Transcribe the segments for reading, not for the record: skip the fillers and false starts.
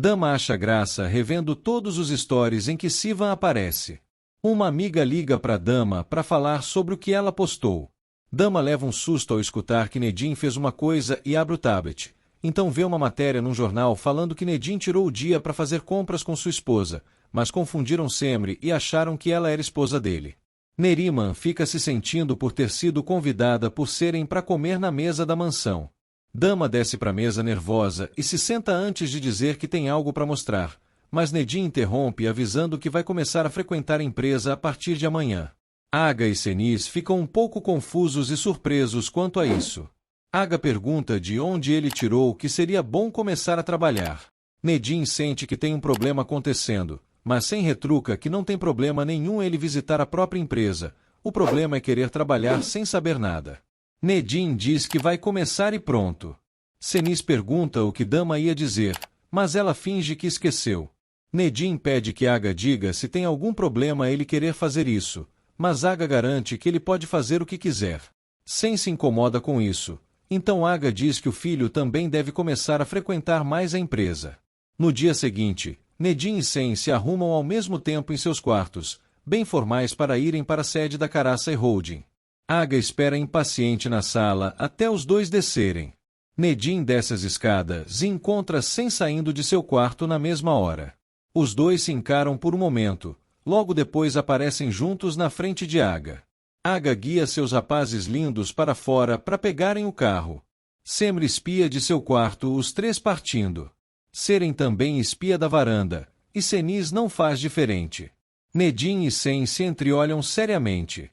Dama acha graça revendo todos os stories em que Sivan aparece. Uma amiga liga para Dama para falar sobre o que ela postou. Dama leva um susto ao escutar que Nedim fez uma coisa e abre o tablet. Então vê uma matéria num jornal falando que Nedim tirou o dia para fazer compras com sua esposa, mas confundiram Semri e acharam que ela era esposa dele. Neriman fica se sentindo por ter sido convidada por serem para comer na mesa da mansão. Dama desce para a mesa nervosa e se senta antes de dizer que tem algo para mostrar, mas Nedim interrompe avisando que vai começar a frequentar a empresa a partir de amanhã. Aga e Seniz ficam um pouco confusos e surpresos quanto a isso. Aga pergunta de onde ele tirou que seria bom começar a trabalhar. Nedim sente que tem um problema acontecendo, mas sem retruca que não tem problema nenhum ele visitar a própria empresa. O problema é querer trabalhar sem saber nada. Nedim diz que vai começar e pronto. Seniz pergunta o que Dama ia dizer, mas ela finge que esqueceu. Nedim pede que Aga diga se tem algum problema ele querer fazer isso, mas Aga garante que ele pode fazer o que quiser. Sen se incomoda com isso, então Aga diz que o filho também deve começar a frequentar mais a empresa. No dia seguinte, Nedim e Sen se arrumam ao mesmo tempo em seus quartos, bem formais para irem para a sede da Karasai Holding. Aga espera impaciente na sala até os dois descerem. Nedim desce as escadas e encontra Sen saindo de seu quarto na mesma hora. Os dois se encaram por um momento, logo depois aparecem juntos na frente de Aga. Aga guia seus rapazes lindos para fora para pegarem o carro. Semri espia de seu quarto os três partindo. Seren também espia da varanda, e Seniz não faz diferente. Nedim e Sen se entreolham seriamente.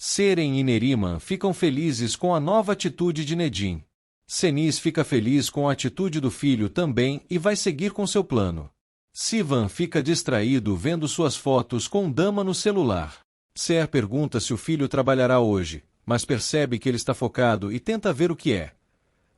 Seren e Neriman ficam felizes com a nova atitude de Nedim. Seniz fica feliz com a atitude do filho também e vai seguir com seu plano. Sivan fica distraído vendo suas fotos com Dama no celular. Ser pergunta se o filho trabalhará hoje, mas percebe que ele está focado e tenta ver o que é.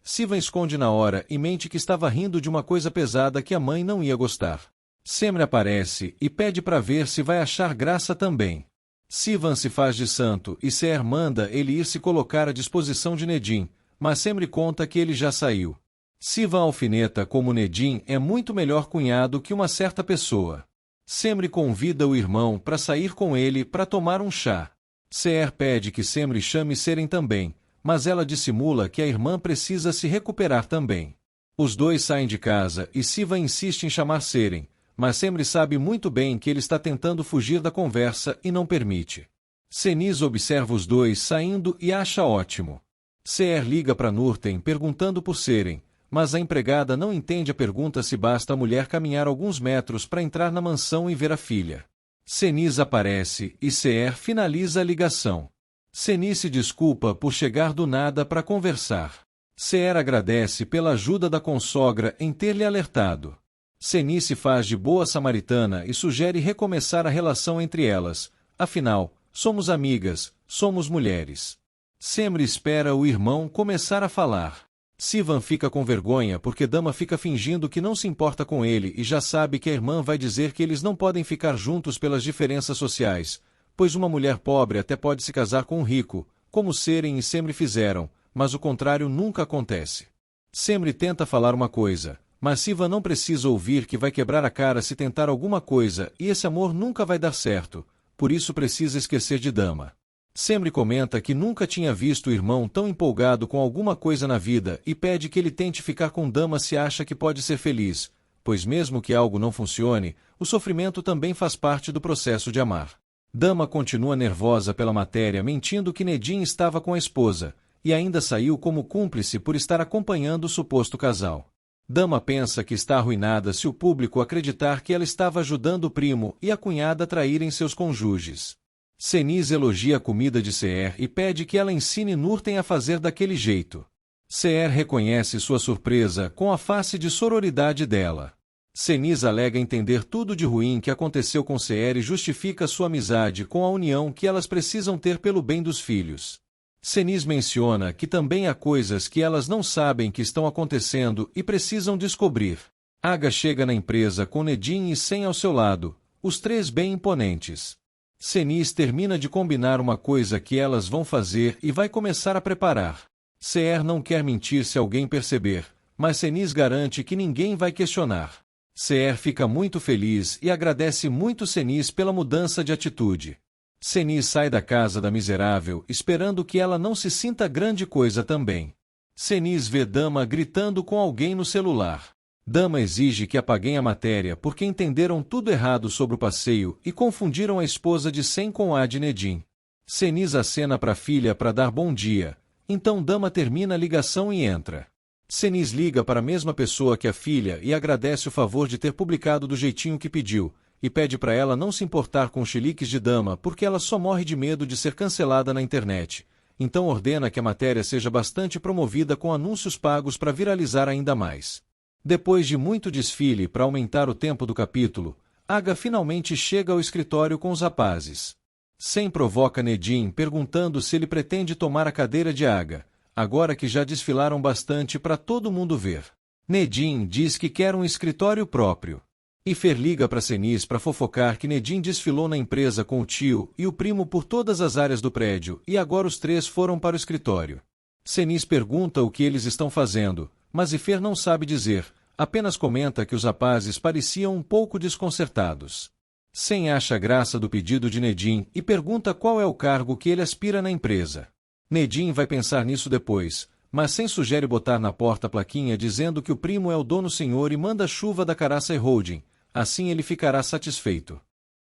Sivan esconde na hora e mente que estava rindo de uma coisa pesada que a mãe não ia gostar. Semri aparece e pede para ver se vai achar graça também. Sivan se faz de santo e Ser manda ele ir se colocar à disposição de Nedim, mas Semri conta que ele já saiu. Sivan alfineta como Nedim é muito melhor cunhado que uma certa pessoa. Semri convida o irmão para sair com ele para tomar um chá. Ser pede que Semri chame Seren também, mas ela dissimula que a irmã precisa se recuperar também. Os dois saem de casa e Sivan insiste em chamar Seren, mas Semri sabe muito bem que ele está tentando fugir da conversa e não permite. Seniz observa os dois saindo e acha ótimo. Ser liga para Nurten perguntando por Seren, mas a empregada não entende a pergunta se basta a mulher caminhar alguns metros para entrar na mansão e ver a filha. Seniz aparece e Ser finaliza a ligação. Seniz se desculpa por chegar do nada para conversar. Ser agradece pela ajuda da consogra em ter lhe alertado. Seniz se faz de boa samaritana e sugere recomeçar a relação entre elas. Afinal, somos amigas, somos mulheres. Semri espera o irmão começar a falar. Sivan fica com vergonha porque Dama fica fingindo que não se importa com ele e já sabe que a irmã vai dizer que eles não podem ficar juntos pelas diferenças sociais, pois uma mulher pobre até pode se casar com um rico, como Seren e Semri fizeram, mas o contrário nunca acontece. Semri tenta falar uma coisa, mas Sivan não precisa ouvir que vai quebrar a cara se tentar alguma coisa e esse amor nunca vai dar certo, por isso precisa esquecer de Dama. Semri comenta que nunca tinha visto o irmão tão empolgado com alguma coisa na vida e pede que ele tente ficar com Dama se acha que pode ser feliz, pois mesmo que algo não funcione, o sofrimento também faz parte do processo de amar. Dama continua nervosa pela matéria mentindo que Nedim estava com a esposa, e ainda saiu como cúmplice por estar acompanhando o suposto casal. Dama pensa que está arruinada se o público acreditar que ela estava ajudando o primo e a cunhada a traírem seus cônjuges. Seniz elogia a comida de Ser e pede que ela ensine Nurten a fazer daquele jeito. Ser reconhece sua surpresa com a face de sororidade dela. Seniz alega entender tudo de ruim que aconteceu com Ser e justifica sua amizade com a união que elas precisam ter pelo bem dos filhos. Seniz menciona que também há coisas que elas não sabem que estão acontecendo e precisam descobrir. Aga chega na empresa com Nedim e Sen ao seu lado, os três bem imponentes. Seniz termina de combinar uma coisa que elas vão fazer e vai começar a preparar. Ser não quer mentir se alguém perceber, mas Seniz garante que ninguém vai questionar. Seher fica muito feliz e agradece muito Senis pela mudança de atitude. Senis sai da casa da miserável, esperando que ela não se sinta grande coisa também. Senis vê Dama gritando com alguém no celular. Dama exige que apaguem a matéria porque entenderam tudo errado sobre o passeio e confundiram a esposa de Sem com a de Nedim. Senis acena para a filha para dar bom dia, então Dama termina a ligação e entra. Senis liga para a mesma pessoa que a filha e agradece o favor de ter publicado do jeitinho que pediu, e pede para ela não se importar com os chiliques de Dama porque ela só morre de medo de ser cancelada na internet. Então ordena que a matéria seja bastante promovida com anúncios pagos para viralizar ainda mais. Depois de muito desfile para aumentar o tempo do capítulo, Aga finalmente chega ao escritório com os rapazes. Sem provoca Nedim perguntando se ele pretende tomar a cadeira de Aga, agora que já desfilaram bastante para todo mundo ver. Nedim diz que quer um escritório próprio. Ifer liga para Senis para fofocar que Nedim desfilou na empresa com o tio e o primo por todas as áreas do prédio e agora os três foram para o escritório. Senis pergunta o que eles estão fazendo, mas Ifer não sabe dizer, apenas comenta que os rapazes pareciam um pouco desconcertados. Sem acha graça do pedido de Nedim e pergunta qual é o cargo que ele aspira na empresa. Nedim vai pensar nisso depois, mas Sem sugere botar na porta a plaquinha dizendo que o primo é o dono senhor e manda chuva da Caraça Holding, assim ele ficará satisfeito.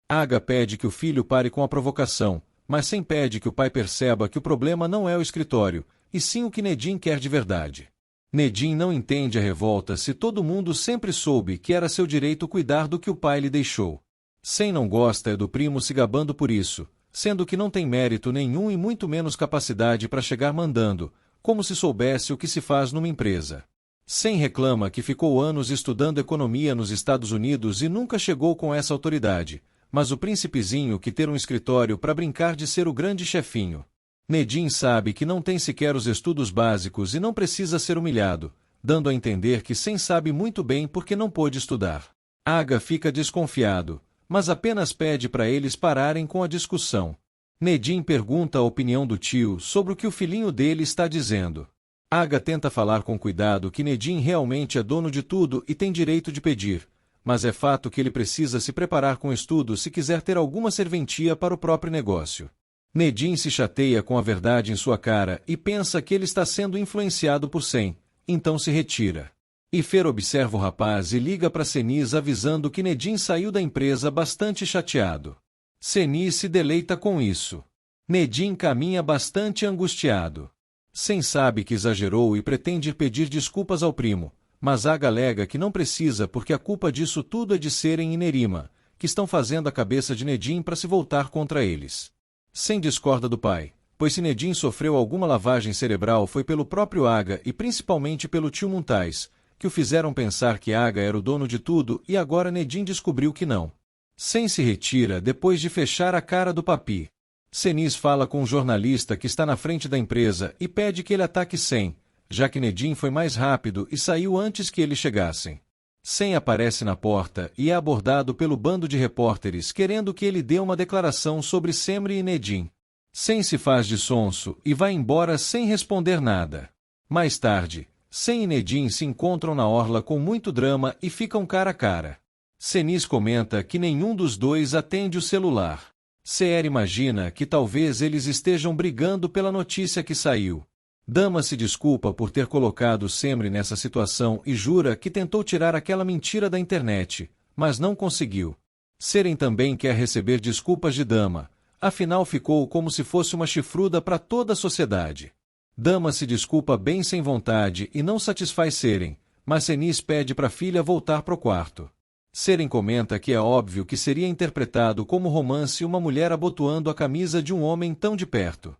Aga pede que o filho pare com a provocação, mas Sem pede que o pai perceba que o problema não é o escritório, e sim o que Nedim quer de verdade. Nedim não entende a revolta se todo mundo sempre soube que era seu direito cuidar do que o pai lhe deixou. Sem não gosta é do primo se gabando por isso, sendo que não tem mérito nenhum e muito menos capacidade para chegar mandando, como se soubesse o que se faz numa empresa. Sem reclama que ficou anos estudando economia nos Estados Unidos e nunca chegou com essa autoridade, mas o príncipezinho que ter um escritório para brincar de ser o grande chefinho. Nedim sabe que não tem sequer os estudos básicos e não precisa ser humilhado, dando a entender que Sem sabe muito bem porque não pôde estudar. Aga fica desconfiado, mas apenas pede para eles pararem com a discussão. Nedim pergunta a opinião do tio sobre o que o filhinho dele está dizendo. Aga tenta falar com cuidado que Nedim realmente é dono de tudo e tem direito de pedir, mas é fato que ele precisa se preparar com estudo se quiser ter alguma serventia para o próprio negócio. Nedim se chateia com a verdade em sua cara e pensa que ele está sendo influenciado por Sem, então se retira. Ifer observa o rapaz e liga para Senis avisando que Nedim saiu da empresa bastante chateado. Senis se deleita com isso. Nedim caminha bastante angustiado. Sem sabe que exagerou e pretende pedir desculpas ao primo, mas Aga alega que não precisa porque a culpa disso tudo é de serem e Nerima, que estão fazendo a cabeça de Nedim para se voltar contra eles. Sem discorda do pai, pois se Nedim sofreu alguma lavagem cerebral foi pelo próprio Aga e principalmente pelo tio Muntais, que o fizeram pensar que Aga era o dono de tudo e agora Nedim descobriu que não. Sem se retira depois de fechar a cara do papi. Senis fala com um jornalista que está na frente da empresa e pede que ele ataque Sem, já que Nedim foi mais rápido e saiu antes que eles chegassem. Sem aparece na porta e é abordado pelo bando de repórteres querendo que ele dê uma declaração sobre Semri e Nedim. Sem se faz de sonso e vai embora sem responder nada. Mais tarde, Sem e Nedim se encontram na orla com muito drama e ficam cara a cara. Senis comenta que nenhum dos dois atende o celular. Seher imagina que talvez eles estejam brigando pela notícia que saiu. Dama se desculpa por ter colocado Semri nessa situação e jura que tentou tirar aquela mentira da internet, mas não conseguiu. Seren também quer receber desculpas de Dama, afinal ficou como se fosse uma chifruda para toda a sociedade. Dama se desculpa bem sem vontade e não satisfaz Seren, mas Senis pede para a filha voltar pro quarto. Seren comenta que é óbvio que seria interpretado como romance uma mulher abotoando a camisa de um homem tão de perto.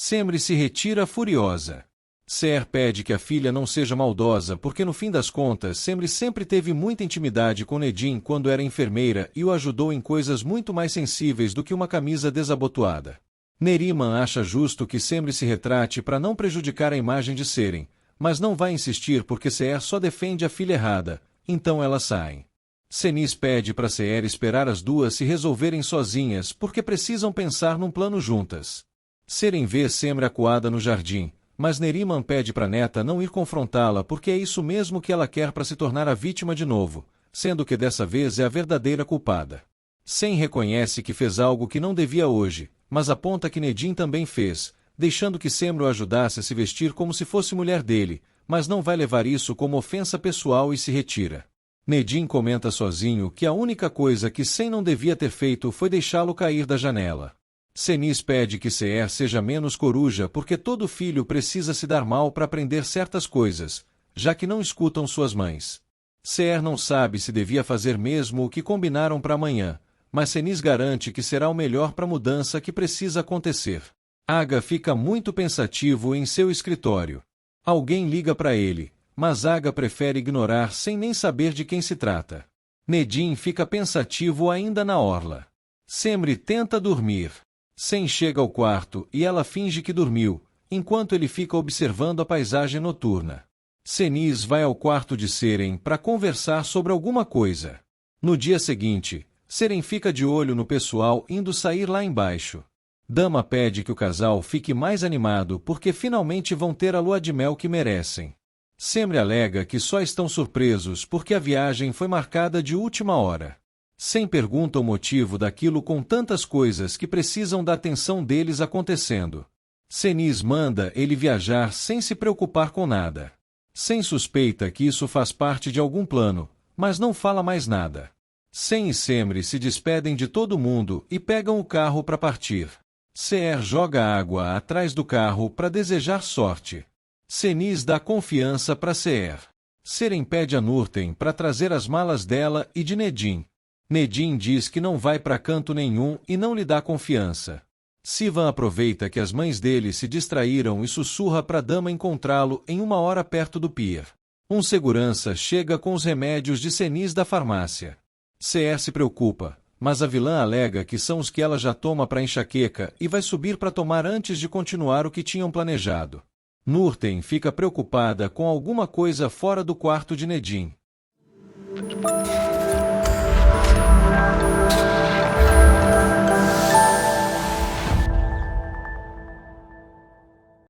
Semri se retira furiosa. Seher pede que a filha não seja maldosa porque no fim das contas Semri sempre teve muita intimidade com Nedim quando era enfermeira e o ajudou em coisas muito mais sensíveis do que uma camisa desabotoada. Neriman acha justo que Semri se retrate para não prejudicar a imagem de Seren, mas não vai insistir porque Seher só defende a filha errada, então elas saem. Senis pede para Seher esperar as duas se resolverem sozinhas porque precisam pensar num plano juntas. Seren vê Semri acuada no jardim, mas Neriman pede para Neta não ir confrontá-la porque é isso mesmo que ela quer para se tornar a vítima de novo, sendo que dessa vez é a verdadeira culpada. Sem reconhece que fez algo que não devia hoje, mas aponta que Nedim também fez, deixando que Semra o ajudasse a se vestir como se fosse mulher dele, mas não vai levar isso como ofensa pessoal e se retira. Nedim comenta sozinho que a única coisa que Sem não devia ter feito foi deixá-lo cair da janela. Senis pede que Seher seja menos coruja porque todo filho precisa se dar mal para aprender certas coisas, já que não escutam suas mães. Seher não sabe se devia fazer mesmo o que combinaram para amanhã, mas Senis garante que será o melhor para a mudança que precisa acontecer. Aga fica muito pensativo em seu escritório. Alguém liga para ele, mas Aga prefere ignorar sem nem saber de quem se trata. Nedim fica pensativo ainda na orla. Semre tenta dormir. Sem chega ao quarto e ela finge que dormiu, enquanto ele fica observando a paisagem noturna. Senis vai ao quarto de Seren para conversar sobre alguma coisa. No dia seguinte, Seren fica de olho no pessoal indo sair lá embaixo. Dama pede que o casal fique mais animado porque finalmente vão ter a lua de mel que merecem. Semre alega que só estão surpresos porque a viagem foi marcada de última hora. Sem pergunta o motivo daquilo com tantas coisas que precisam da atenção deles acontecendo. Senis manda ele viajar sem se preocupar com nada. Sem suspeita que isso faz parte de algum plano, mas não fala mais nada. Sem e Semre se despedem de todo mundo e pegam o carro para partir. Seher joga água atrás do carro para desejar sorte. Senis dá confiança para Seher. Seren pede a Nurten para trazer as malas dela e de Nedim. Nedim diz que não vai para canto nenhum e não lhe dá confiança. Sivan aproveita que as mães dele se distraíram e sussurra para a dama encontrá-lo em uma hora perto do pier. Um segurança chega com os remédios de Senis da farmácia. Seher se preocupa, mas a vilã alega que são os que ela já toma para enxaqueca e vai subir para tomar antes de continuar o que tinham planejado. Nurten fica preocupada com alguma coisa fora do quarto de Nedim.